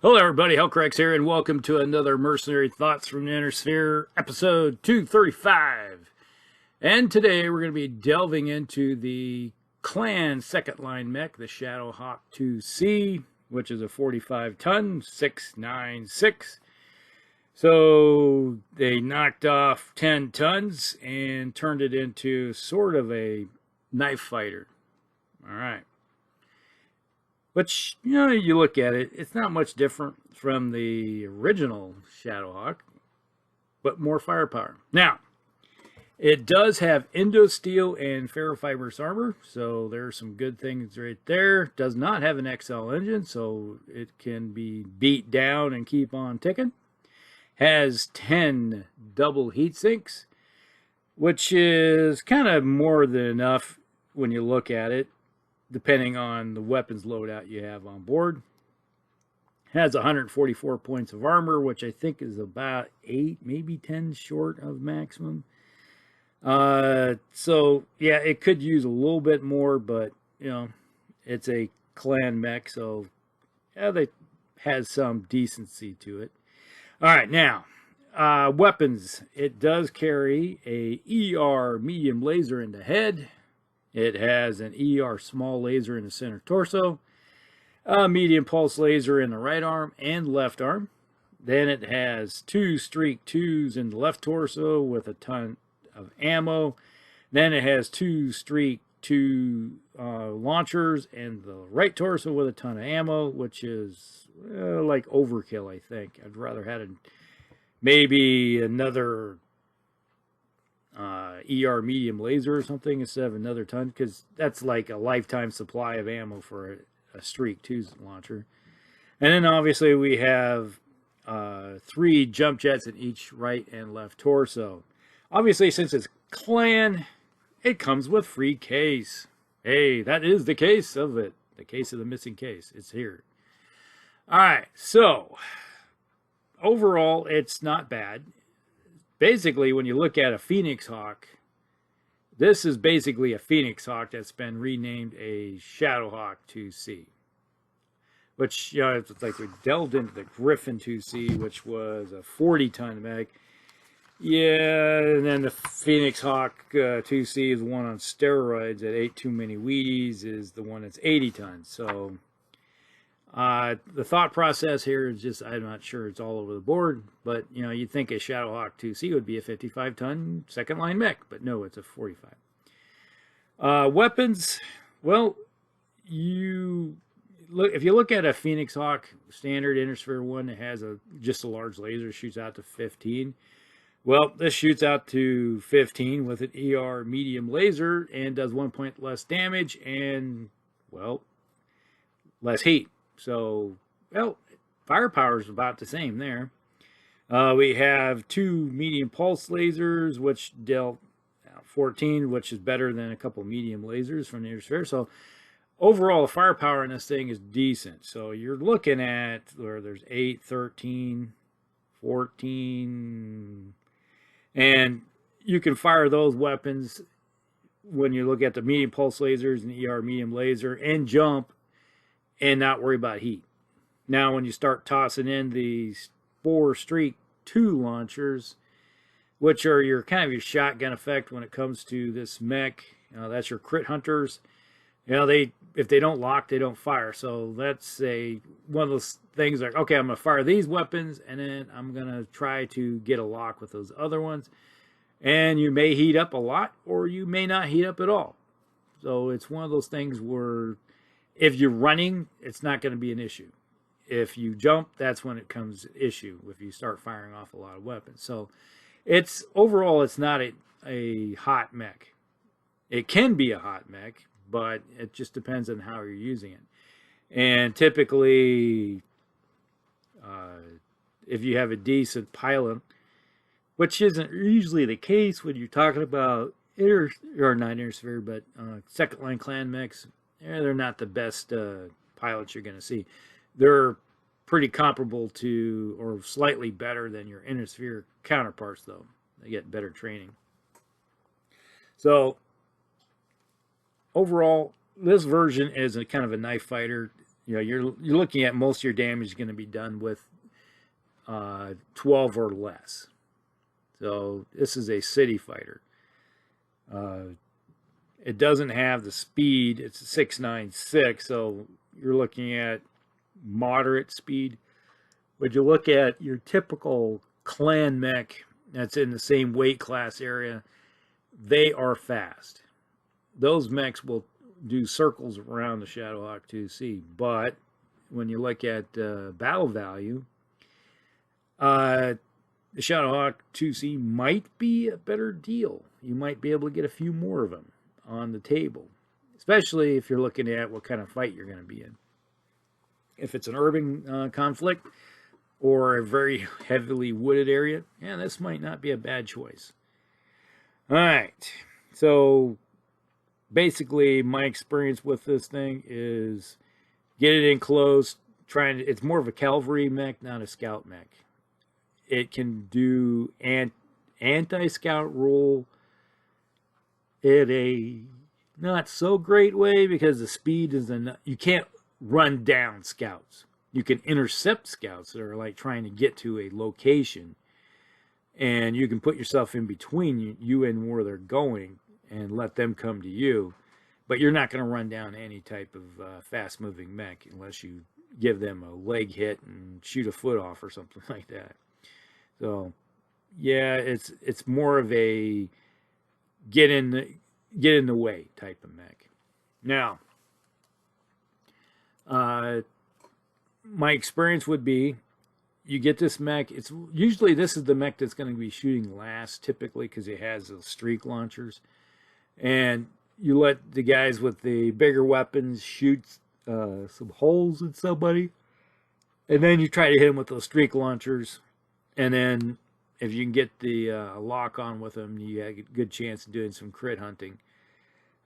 Hello everybody, Hellcracks here, and welcome to another Mercenary Thoughts from the Inner Sphere, episode 235. And today we're going to be delving into the Clan second line mech, the Shadowhawk 2C, which is a 45-ton 696. So they knocked off 10 tons and turned it into sort of a knife fighter. All right. Which, you look at it, it's not much different from the original Shadowhawk, but more firepower. Now, it does have endosteel and ferrofibrous armor, so there's some good things right there. Does not have an XL engine, so it can be beat down and keep on ticking. Has 10 double heat sinks, which is kind of more than enough when you look at it, depending on the weapons loadout you have on board. Has 144 points of armor, which I think is about 8, maybe 10 short of maximum. So, yeah, it could use a little bit more, but, it's a clan mech, so, yeah, it has some decency to it. All right, now, weapons. It does carry a ER medium laser in the head. It has an ER small laser in the center torso, a medium pulse laser in the right arm and left arm. Then it has 2 streak 2s in the left torso with a ton of ammo. Then it has 2 streak 2 launchers in the right torso with a ton of ammo, which is like overkill, I think. I'd rather had maybe another ER medium laser or something instead of another ton, because that's like a lifetime supply of ammo for a streak 2 launcher. And then obviously we have 3 jump jets in each right and left torso. Obviously, since it's clan, it comes with free case. Hey, that is the case of it. The case of the missing case. It's here. All right, so overall, it's not bad. Basically, when you look at a Phoenix Hawk, this is basically a Phoenix Hawk that's been renamed a Shadowhawk 2C. Which, it's like we delved into the Griffin 2C, which was a 40-ton mech. Yeah, and then the Phoenix Hawk 2C is the one on steroids that ate too many Wheaties, is the one that's 80 tons. So the thought process here is just, I'm not sure it's all over the board, but, you'd think a Shadowhawk 2C would be a 55-ton second-line mech, but no, it's a 45. Weapons, well, if you look at a Phoenix Hawk standard Intersphere one, it has just a large laser, shoots out to 15. Well, this shoots out to 15 with an ER medium laser and does 1 point less damage and, well, less heat. So, well, firepower is about the same there. We have 2 medium pulse lasers, which dealt 14, which is better than a couple medium lasers from the Intersphere. So, overall, the firepower in this thing is decent. So, you're looking at where there's 8, 13, 14, and you can fire those weapons when you look at the medium pulse lasers and ER medium laser and jump and not worry about heat. Now, when you start tossing in these 4 streak 2 launchers, which are your kind of your shotgun effect when it comes to this mech, that's your crit hunters. If they don't lock, they don't fire. So that's one of those things like, okay, I'm going to fire these weapons, and then I'm going to try to get a lock with those other ones. And you may heat up a lot, or you may not heat up at all. So it's one of those things where if you're running, it's not going to be an issue. If you jump, that's when it comes issue, if you start firing off a lot of weapons. So overall, it's not a hot mech. It can be a hot mech, but it just depends on how you're using it. And typically, if you have a decent pilot, which isn't usually the case when you're talking about not Intersphere, but second line clan mechs, they're not the best pilots you're going to see. They're pretty comparable to, or slightly better than your Intersphere counterparts, though. They get better training. So, overall, this version is a kind of a knife fighter. you're looking at most of your damage is going to be done with 12 or less. So this is a city fighter. It doesn't have the speed. It's a 696, so you're looking at moderate speed. When you look at your typical clan mech that's in the same weight class area, they are fast. Those mechs will do circles around the Shadowhawk 2C, but when you look at battle value, the Shadowhawk 2C might be a better deal. You might be able to get a few more of them on the table, especially if you're looking at what kind of fight you're going to be in. If it's an urban conflict or a very heavily wooded area, yeah, this might not be a bad choice. All right, so basically my experience with this thing is get it in close, it's more of a cavalry mech, not a scout mech. It can do anti-scout rule in a not so great way because the speed is enough. You can't run down scouts. You can intercept scouts that are like trying to get to a location, and you can put yourself in between you and where they're going and let them come to you. But you're not going to run down any type of fast-moving mech unless you give them a leg hit and shoot a foot off or something like that. So, yeah, it's more of a get in the way type of mech. Now, my experience would be you get this mech. It's usually this is the mech that's going to be shooting last, typically, because it has those streak launchers, and you let the guys with the bigger weapons shoot some holes in somebody, and then you try to hit them with those streak launchers, and then if you can get the lock on with them, you have a good chance of doing some crit hunting.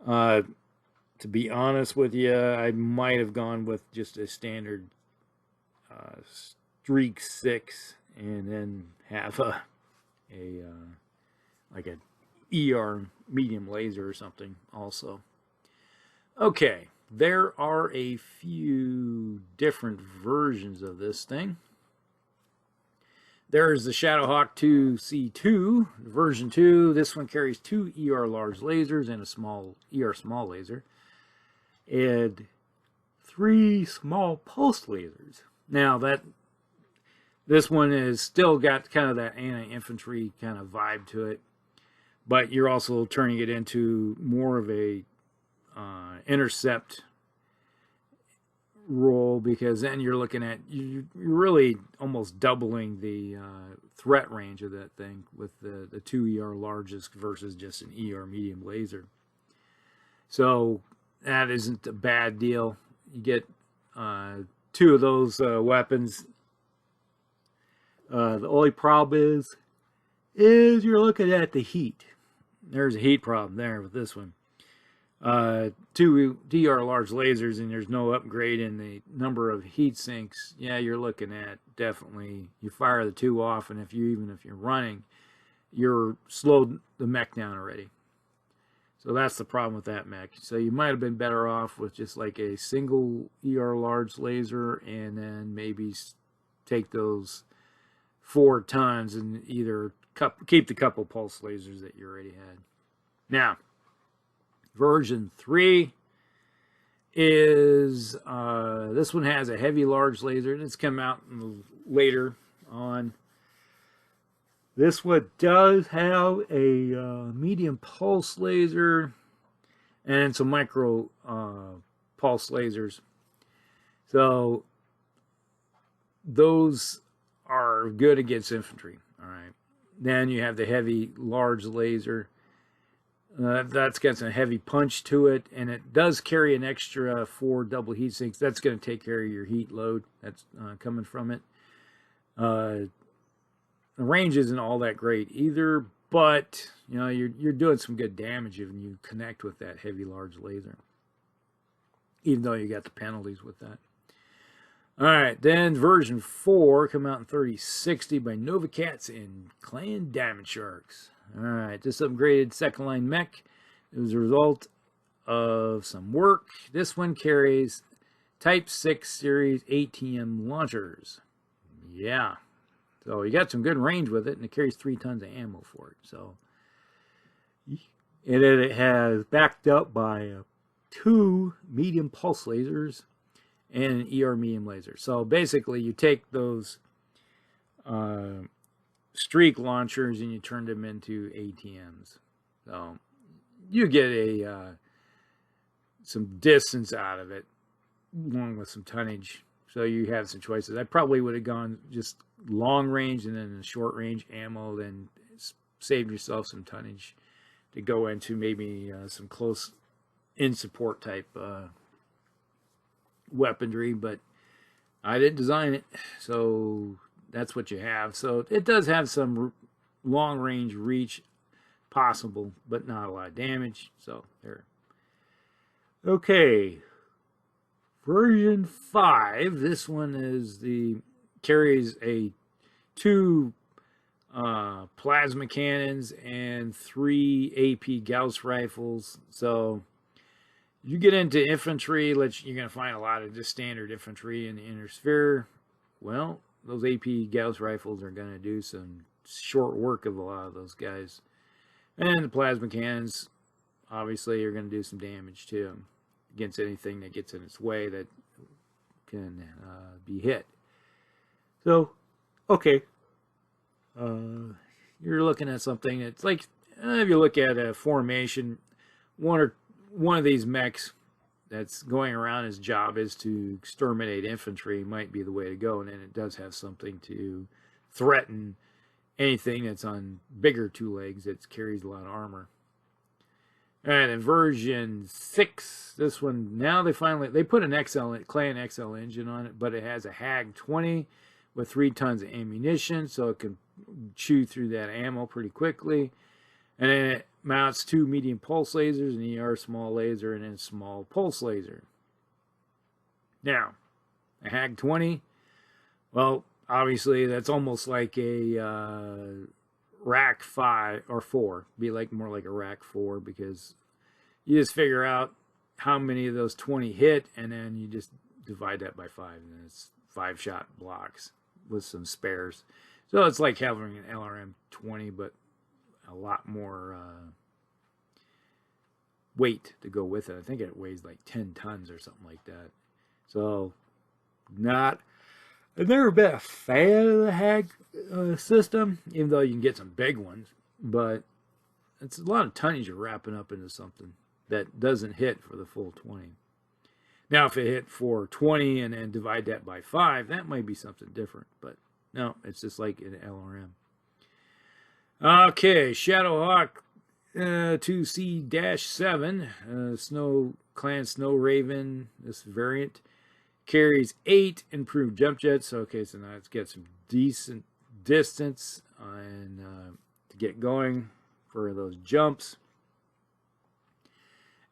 To be honest with you, I might have gone with just a standard streak 6 and then have like an ER medium laser or something also. Okay, there are a few different versions of this thing. There's the Shadowhawk 2C2, version 2. This one carries 2 ER large lasers and a small ER small laser, and 3 small pulse lasers. Now this one is still got kind of that anti-infantry kind of vibe to it, but you're also turning it into more of a intercept role, because then you're looking at you're really almost doubling the threat range of that thing with the 2 ER largest versus just an ER medium laser. So that isn't a bad deal. You get 2 of those weapons. The only problem is you're looking at the heat. There's a heat problem there with this one. 2 DR large lasers, and there's no upgrade in the number of heat sinks. Yeah, you're looking at definitely, you fire the 2 off, and even if you're running, you're slowed the mech down already. So that's the problem with that mech. So you might have been better off with just like a single ER large laser, and then maybe take those 4 tons and either keep the couple pulse lasers that you already had. Now, version 3 is this one has a heavy large laser, and it's come out later on. This one does have a medium pulse laser and some micro pulse lasers. So those are good against infantry. All right. Then you have the heavy large laser. That's got some heavy punch to it, and it does carry an extra 4 double heat sinks. That's going to take care of your heat load that's coming from it. The range isn't all that great either, but you know you're doing some good damage when you connect with that heavy large laser, even though you got the penalties with that. All right, then version 4 come out in 3060 by Nova Cats and Clan Diamond Sharks. All right, this upgraded second line mech. It was a result of some work. This one carries Type 6 Series ATM launchers. Yeah. So you got some good range with it, and it carries 3 tons of ammo for it. So, and it has backed up by 2 medium pulse lasers and an ER medium laser. So basically, you take those streak launchers and you turn them into ATMs. So you get a some distance out of it, along with some tonnage. So you have some choices. I probably would have gone just long range and then short range ammo, then saved yourself some tonnage to go into maybe some close in support type weaponry. But I didn't design it, so that's what you have. So it does have some long range reach possible, but not a lot of damage. So there. Okay. Version 5, this one is carries 2 plasma cannons and 3 AP Gauss rifles. So you get into infantry, you're going to find a lot of just standard infantry in the inner sphere. Well, those AP Gauss rifles are going to do some short work of a lot of those guys. And the plasma cannons, obviously, are going to do some damage too, against anything that gets in its way that can be hit. So, okay. You're looking at something that's like, if you look at a formation, one of these mechs that's going around, his job is to exterminate infantry, might be the way to go. And then it does have something to threaten anything that's on bigger 2 legs that carries a lot of armor. And in version 6, this one, now they put an Clan XL engine on it, but it has a HAG 20 with 3 tons of ammunition, so it can chew through that ammo pretty quickly. And then it mounts 2 medium pulse lasers, an ER small laser, and then a small pulse laser. Now, a HAG 20, well, obviously that's almost like a rack 5 or 4, be like more like a rack 4, because you just figure out how many of those 20 hit, and then you just divide that by 5, and it's 5-shot blocks with some spares. So it's like having an LRM 20, but a lot more weight to go with it. I think it weighs like 10 tons or something like that. So I've never been a fan of the HAG system, even though you can get some big ones. But it's a lot of tonnage you're wrapping up into something that doesn't hit for the full 20. Now, if it hit for 20 and then divide that by 5, that might be something different. But no, it's just like an LRM. Okay, Shadowhawk 2C-7, Clan Snow Raven, this variant. Carries 8 improved jump jets. Okay, so now it's got some decent distance and to get going for those jumps.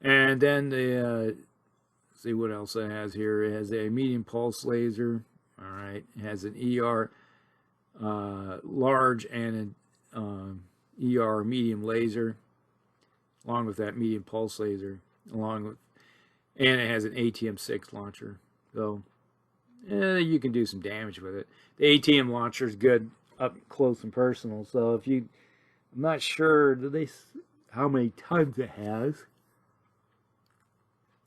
And then see what else it has here. It has a medium pulse laser. All right, it has an ER large and an ER medium laser, along with that medium pulse laser, and it has an ATM-6 launcher. So you can do some damage with it. The ATM launcher is good up close and personal. So I'm not sure how many tons it has.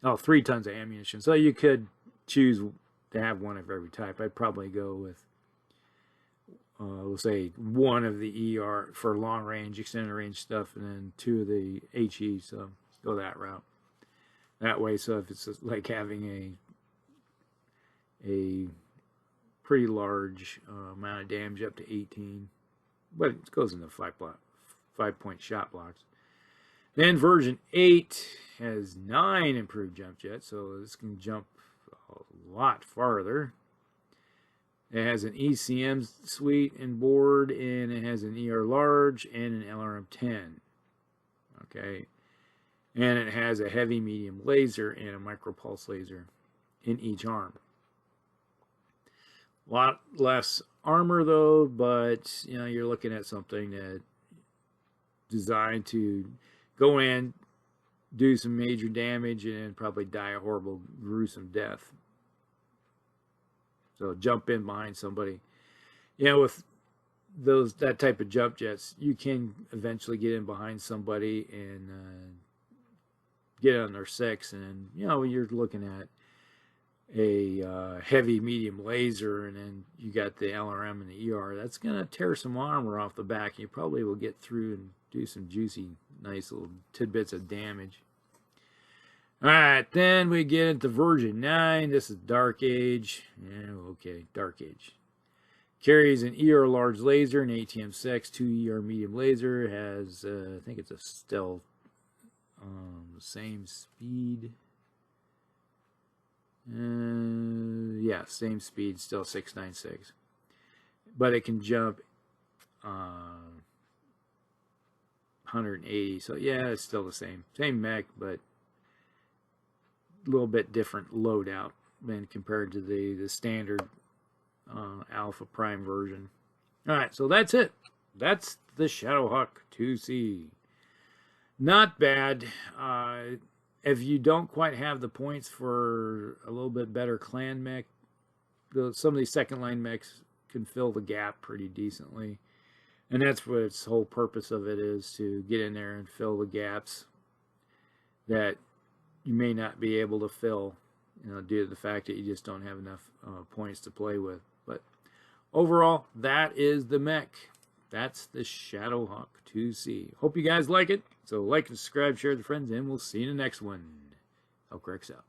Oh, 3 tons of ammunition. So you could choose to have one of every type. I'd probably go with, we'll say 1 of the ER for long range, extended range stuff, and then 2 of the HE. So go that route. That way, so if it's like having a pretty large amount of damage, up to 18, but it goes into 5-point shot blocks. Then version 8 has 9 improved jump jets, so this can jump a lot farther. It has an ECM suite and board, and it has an ER large and an LRM 10. Okay, and it has a heavy medium laser and a micro pulse laser in each arm. A lot less armor though, but you're looking at something that designed to go in, do some major damage, and probably die a horrible, gruesome death. So jump in behind somebody. You know, with that type of jump jets, you can eventually get in behind somebody and get on their 6, and you know, you're looking at a heavy medium laser, and then you got the LRM and the ER. That's gonna tear some armor off the back. You probably will get through and do some juicy, nice little tidbits of damage. All right, then we get into version 9. This is Dark Age. Yeah, okay, Dark Age. Carries an ER large laser, an ATM-6, 2 ER medium laser. Has, I think it's a stealth, same speed. Yeah, same speed, still 696. But it can jump 180. So yeah, it's still the same. Same mech, but a little bit different loadout than compared to the standard Alpha Prime version. Alright, so that's it. That's the Shadowhawk 2C. Not bad. If you don't quite have the points for a little bit better clan mech, some of these second line mechs can fill the gap pretty decently. And that's what its whole purpose of it is, to get in there and fill the gaps that you may not be able to fill, you know, due to the fact that you just don't have enough points to play with. But overall, that is the mech. That's the Shadowhawk 2C. Hope you guys like it. So like and subscribe, share with your friends, and we'll see you in the next one. Elkrix out.